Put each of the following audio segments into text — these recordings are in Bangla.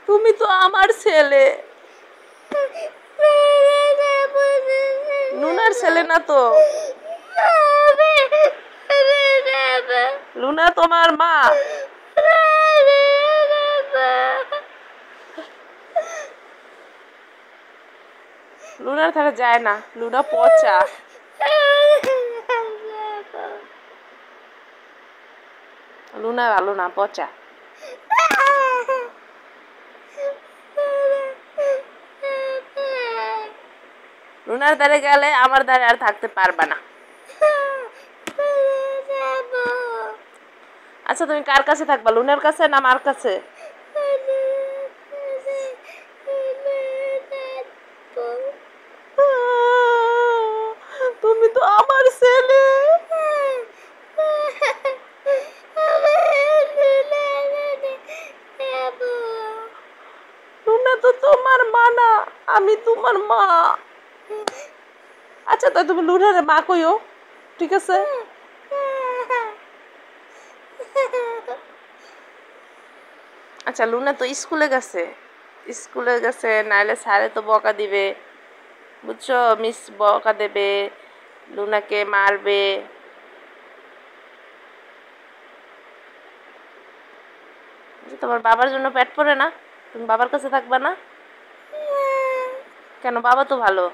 তুমি তো আমার ছেলে। লুনার ছেলে না তো, লুনা তোমার মা। লুনার ধারে যায় না, লুনা পচা। লুনা ভালো না, পচা। লুনার ধারে গেলে আমার ধারে আর থাকতে পারবা না। আচ্ছা তুমি কার কাছে থাকবা, লুনার কাছে না মার কাছে? তুমি তো আমার ছেলে। লুনা তো তোমার মা না, আমি তোমার মা। আচ্ছা তো তুমি লুনারে মা কইও, ঠিক আছে? আচ্ছা লুনা তো স্কুলে গেছে, স্কুলে গেছে, নাইলে স্যারে তো বকা দিবে, বুঝছো? মিস বকা দেবে, লুনাকে মারবে। তোমার বাবার জন্য পেট পড়ে না? তুমি বাবার কাছে থাকবা না কেন? বাবা তো ভালো।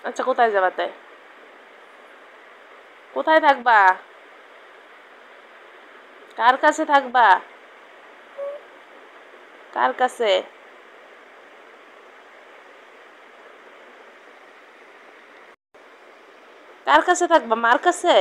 আচ্ছা কোথায় যাবা তাই? কোথায় থাকবা? কার কাছে থাকবা? কার কাছে? কার কাছে থাকবা? মার কাছে?